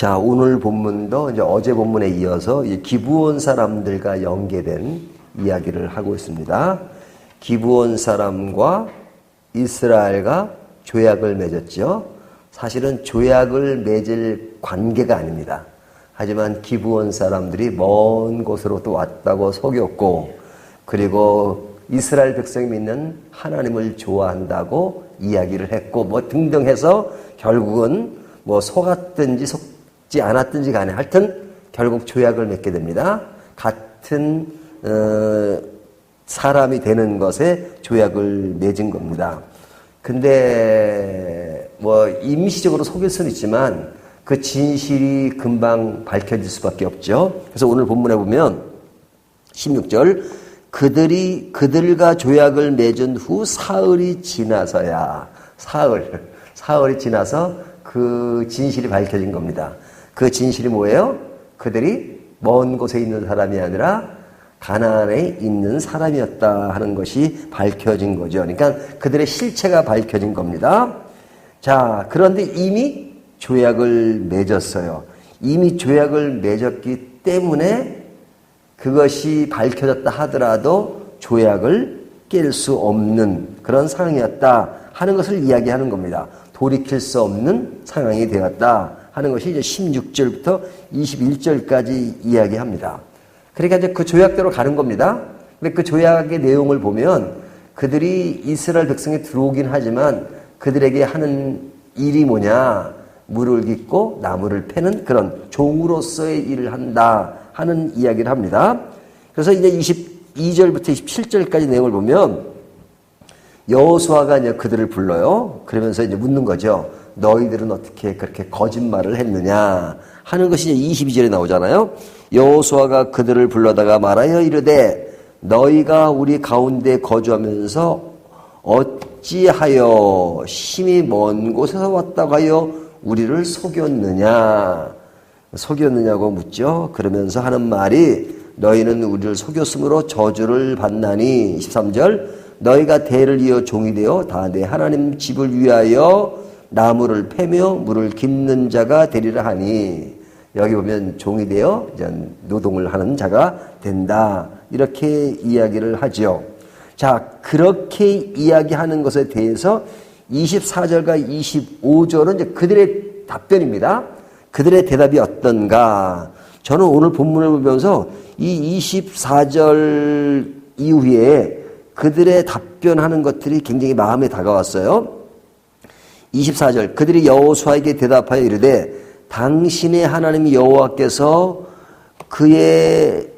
자, 오늘 본문도 이제 어제 본문에 이어서 기브온 사람들과 연계된 이야기를 하고 있습니다. 기브온 사람과 이스라엘과 조약을 맺었죠. 사실은 조약을 맺을 관계가 아닙니다. 하지만 기브온 사람들이 먼 곳으로 또 왔다고 속였고, 그리고 이스라엘 백성이 믿는 하나님을 좋아한다고 이야기를 했고, 뭐 등등 해서 결국은 뭐 속았든지 속지 않았든지 간에 하여튼 결국 조약을 맺게 됩니다. 같은 사람이 되는 것에 조약을 맺은 겁니다. 근데 뭐 임시적으로 속일 수는 있지만 그 진실이 금방 밝혀질 수밖에 없죠. 그래서 오늘 본문에 보면 16절, 그들과 조약을 맺은 후 사흘이 지나서야, 사흘이 지나서 그 진실이 밝혀진 겁니다. 그 진실이 뭐예요? 그들이 먼 곳에 있는 사람이 아니라 가나안에 있는 사람이었다 하는 것이 밝혀진 거죠. 그러니까 그들의 실체가 밝혀진 겁니다. 자, 그런데 이미 조약을 맺었어요. 이미 조약을 맺었기 때문에 그것이 밝혀졌다 하더라도 조약을 깰 수 없는 그런 상황이었다 하는 것을 이야기하는 겁니다. 돌이킬 수 없는 상황이 되었다 하는 것이 이제 16절부터 21절까지 이야기합니다. 그러니까 이제 그 조약대로 가는 겁니다. 근데 그 조약의 내용을 보면 그들이 이스라엘 백성에 들어오긴 하지만 그들에게 하는 일이 뭐냐? 물을 깃고 나무를 패는 그런 종으로서의 일을 한다 하는 이야기를 합니다. 그래서 이제 22절부터 27절까지 내용을 보면 여호수아가 이제 그들을 불러요. 그러면서 이제 묻는 거죠. 너희들은 어떻게 그렇게 거짓말을 했느냐 하는 것이 이제 22절에 나오잖아요. 여호수아가 그들을 불러다가 말하여 이르되 너희가 우리 가운데 거주하면서 어찌하여 심히 먼 곳에서 왔다고 하여 우리를 속였느냐고 묻죠. 그러면서 하는 말이 너희는 우리를 속였으므로 저주를 받나니 23절 너희가 대를 이어 종이 되어 다 내 하나님 집을 위하여 나무를 패며 물을 깃는 자가 되리라 하니 여기 보면 종이 되어 노동을 하는 자가 된다 이렇게 이야기를 하죠. 자, 그렇게 이야기하는 것에 대해서 24절과 25절은 이제 그들의 답변입니다. 그들의 대답이 어떤가? 저는 오늘 본문을 보면서 이 24절 이후에 그들의 답변하는 것들이 굉장히 마음에 다가왔어요. 24절, 그들이 여호수아에게 대답하여 이르되 당신의 하나님 여호와께서 그의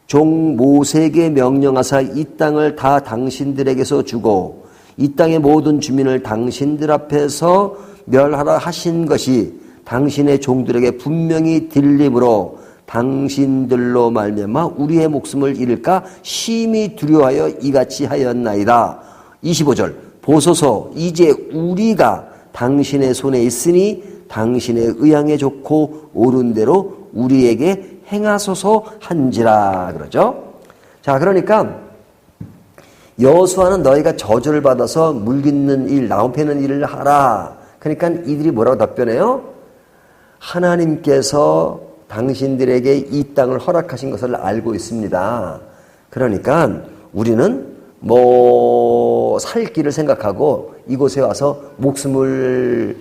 종 모세에게 명령하사 이 땅을 다 당신들에게서 주고 이 땅의 모든 주민을 당신들 앞에서 멸하라 하신 것이 당신의 종들에게 분명히 들림으로 당신들로 말미암아 우리의 목숨을 잃을까 심히 두려워하여 이같이 하였나이다. 25절, 보소서 이제 우리가 당신의 손에 있으니 당신의 의향에 좋고 옳은 대로 우리에게 행하소서 한지라 그러죠. 자, 그러니까 여호수아는 너희가 저주를 받아서 물 깃는 일, 나무 패는 일을 하라. 그러니까 이들이 뭐라고 답변해요? 하나님께서 당신들에게 이 땅을 허락하신 것을 알고 있습니다. 그러니까 우리는 살 길을 생각하고 이곳에 와서 목숨을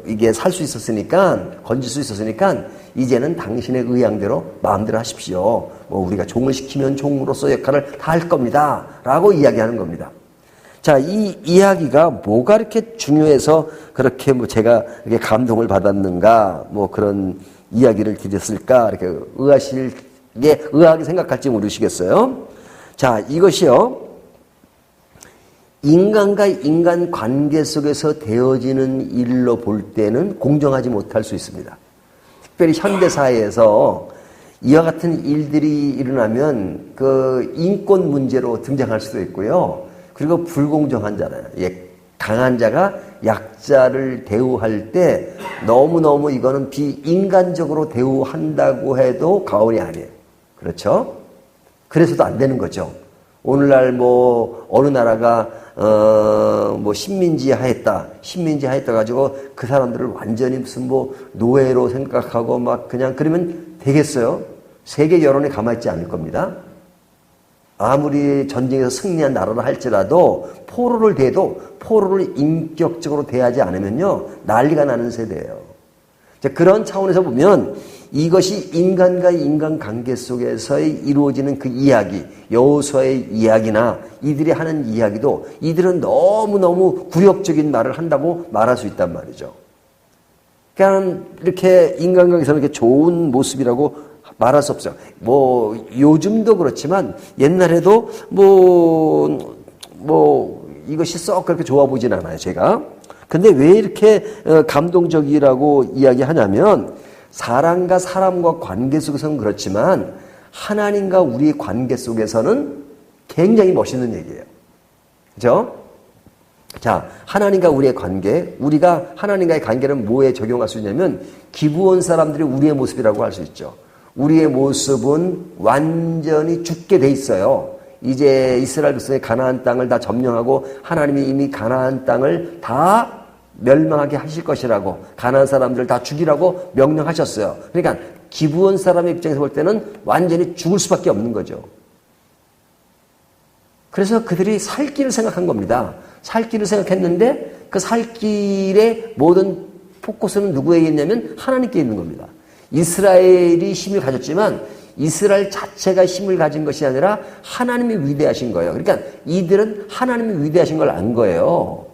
이게 살 수 있었으니까 건질 수 있었으니까 이제는 당신의 의향대로 마음대로 하십시오. 우리가 종을 시키면 종으로서 역할을 다 할 겁니다. 라고 이야기하는 겁니다. 자, 이 이야기가 뭐가 이렇게 중요해서 그렇게 제가 이렇게 감동을 받았는가, 그런 이야기를 드렸을까, 이렇게 의아하게 생각할지 모르시겠어요. 자, 이것이요, 인간과 인간 관계 속에서 되어지는 일로 볼 때는 공정하지 못할 수 있습니다. 특별히 현대사회에서 이와 같은 일들이 일어나면 그 인권 문제로 등장할 수도 있고요. 그리고 불공정한잖아요. 강한 자가 약자를 대우할 때 너무너무 이거는 비인간적으로 대우한다고 해도 과언이 아니에요. 그렇죠? 그래서도 안 되는 거죠. 오늘날 뭐 어느 나라가 뭐 식민지화했다 가지고 그 사람들을 완전히 무슨 뭐 노예로 생각하고 막 그냥 그러면 되겠어요? 세계 여론이 가만히 있지 않을 겁니다. 아무리 전쟁에서 승리한 나라라 할지라도 포로를 대도 포로를 인격적으로 대하지 않으면요 난리가 나는 세대예요. 그런 차원에서 보면 이것이 인간과 인간 관계 속에서의 이루어지는 그 이야기, 여호수아의 이야기나 이들이 하는 이야기도 이들은 너무너무 굴욕적인 말을 한다고 말할 수 있단 말이죠. 그러니까 이렇게 인간관계에서는 이렇게 좋은 모습이라고 말할 수 없어요. 뭐 요즘도 그렇지만 옛날에도 이것이 썩 그렇게 좋아 보진 않아요, 제가. 근데 왜 이렇게 감동적이라고 이야기하냐면 사람과 사람과 관계 속에서는 그렇지만 하나님과 우리의 관계 속에서는 굉장히 멋있는 얘기예요. 그죠? 자, 하나님과 우리의 관계, 우리가 하나님과의 관계는 뭐에 적용할 수 있냐면 기브온 사람들이 우리의 모습이라고 할 수 있죠. 우리의 모습은 완전히 죽게 돼 있어요. 이제 이스라엘 백성의 가나안 땅을 다 점령하고 하나님이 이미 가나안 땅을 다 멸망하게 하실 것이라고 가나안 사람들을 다 죽이라고 명령하셨어요. 그러니까 기브온 사람의 입장에서 볼 때는 완전히 죽을 수밖에 없는 거죠. 그래서 그들이 살 길을 생각한 겁니다. 살 길을 생각했는데 그 살 길의 모든 포커스는 누구에게 있냐면 하나님께 있는 겁니다. 이스라엘이 힘을 가졌지만 이스라엘 자체가 힘을 가진 것이 아니라 하나님이 위대하신 거예요. 그러니까 이들은 하나님이 위대하신 걸 안 거예요.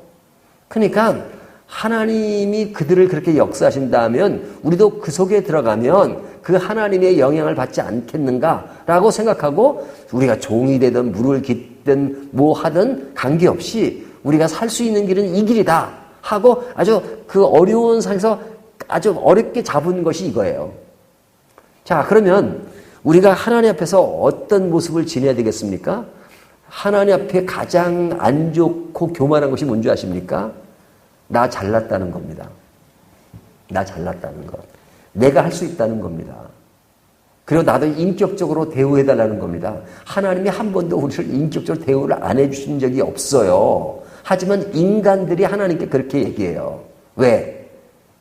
그러니까 하나님이 그들을 그렇게 역사하신다면 우리도 그 속에 들어가면 그 하나님의 영향을 받지 않겠는가라고 생각하고 우리가 종이 되든 물을 깃든 뭐 하든 관계없이 우리가 살 수 있는 길은 이 길이다 하고 아주 그 어려운 상에서 아주 어렵게 잡은 것이 이거예요. 자, 그러면 우리가 하나님 앞에서 어떤 모습을 지내야 되겠습니까? 하나님 앞에 가장 안 좋고 교만한 것이 뭔지 아십니까? 나 잘났다는 겁니다. 나 잘났다는 것. 내가 할 수 있다는 겁니다. 그리고 나도 인격적으로 대우해달라는 겁니다. 하나님이 한 번도 우리를 인격적으로 대우를 안 해주신 적이 없어요. 하지만 인간들이 하나님께 그렇게 얘기해요. 왜?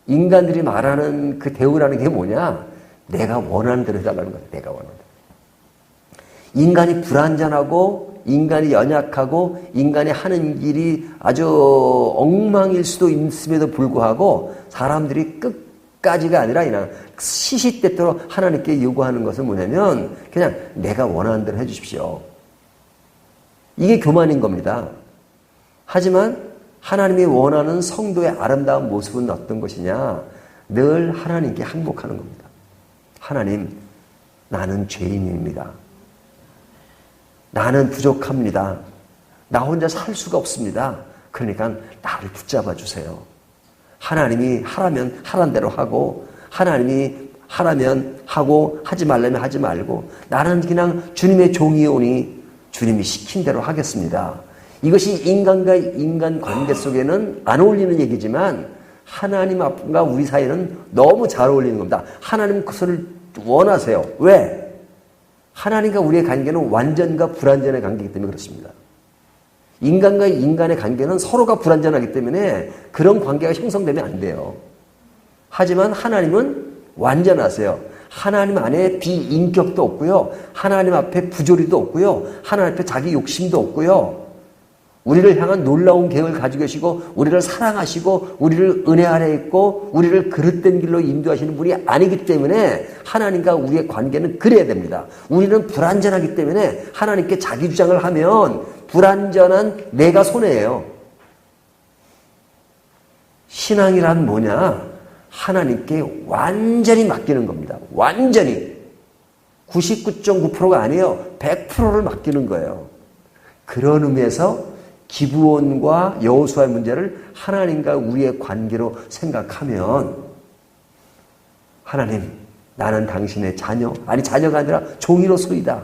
인간들이 말하는 그 대우라는 게 뭐냐? 내가 원하는 대로 해달라는 거예요. 내가 원하는 대로. 인간이 불완전하고 인간이 연약하고 인간이 하는 길이 아주 엉망일 수도 있음에도 불구하고 사람들이 끝까지가 아니라 그냥 시시때때로 하나님께 요구하는 것은 뭐냐면 그냥 내가 원하는 대로 해주십시오. 이게 교만인 겁니다. 하지만 하나님이 원하는 성도의 아름다운 모습은 어떤 것이냐? 늘 하나님께 항복하는 겁니다. 하나님, 나는 죄인입니다. 나는 부족합니다. 나 혼자 살 수가 없습니다. 그러니까 나를 붙잡아 주세요. 하나님이 하라면 하란 대로 하고 하나님이 하라면 하고 하지 말라면 하지 말고 나는 그냥 주님의 종이오니 주님이 시킨 대로 하겠습니다. 이것이 인간과 인간 관계 속에는 안 어울리는 얘기지만 하나님 앞과 우리 사이는 너무 잘 어울리는 겁니다. 하나님 그것을 원하세요. 왜? 하나님과 우리의 관계는 완전과 불완전의 관계이기 때문에 그렇습니다. 인간과 인간의 관계는 서로가 불완전하기 때문에 그런 관계가 형성되면 안 돼요. 하지만 하나님은 완전하세요. 하나님 안에 비인격도 없고요. 하나님 앞에 부조리도 없고요. 하나님 앞에 자기 욕심도 없고요. 우리를 향한 놀라운 계획을 가지고 계시고 우리를 사랑하시고 우리를 은혜 아래 있고 우리를 그릇된 길로 인도하시는 분이 아니기 때문에 하나님과 우리의 관계는 그래야 됩니다. 우리는 불완전하기 때문에 하나님께 자기 주장을 하면 불완전한 내가 손해예요. 신앙이란 뭐냐? 하나님께 완전히 맡기는 겁니다. 완전히. 99.9%가 아니에요. 100%를 맡기는 거예요. 그런 의미에서 기브온과 여호수아의 문제를 하나님과 우리의 관계로 생각하면 하나님, 나는 당신의 자녀, 아니 자녀가 아니라 종이로소이다.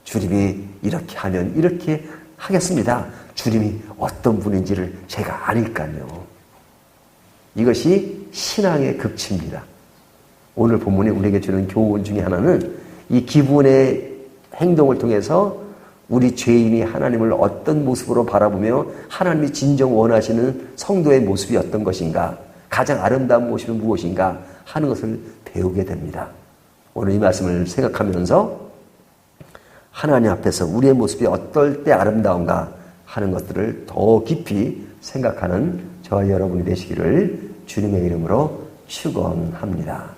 주님이 이렇게 하면 이렇게 하겠습니다. 주님이 어떤 분인지를 제가 아니까요. 이것이 신앙의 극치입니다. 오늘 본문에 우리에게 주는 교훈 중에 하나는 이 기브온의 행동을 통해서 우리 죄인이 하나님을 어떤 모습으로 바라보며 하나님이 진정 원하시는 성도의 모습이 어떤 것인가, 가장 아름다운 모습은 무엇인가 하는 것을 배우게 됩니다. 오늘 이 말씀을 생각하면서 하나님 앞에서 우리의 모습이 어떨 때 아름다운가 하는 것들을 더 깊이 생각하는 저와 여러분이 되시기를 주님의 이름으로 축원합니다.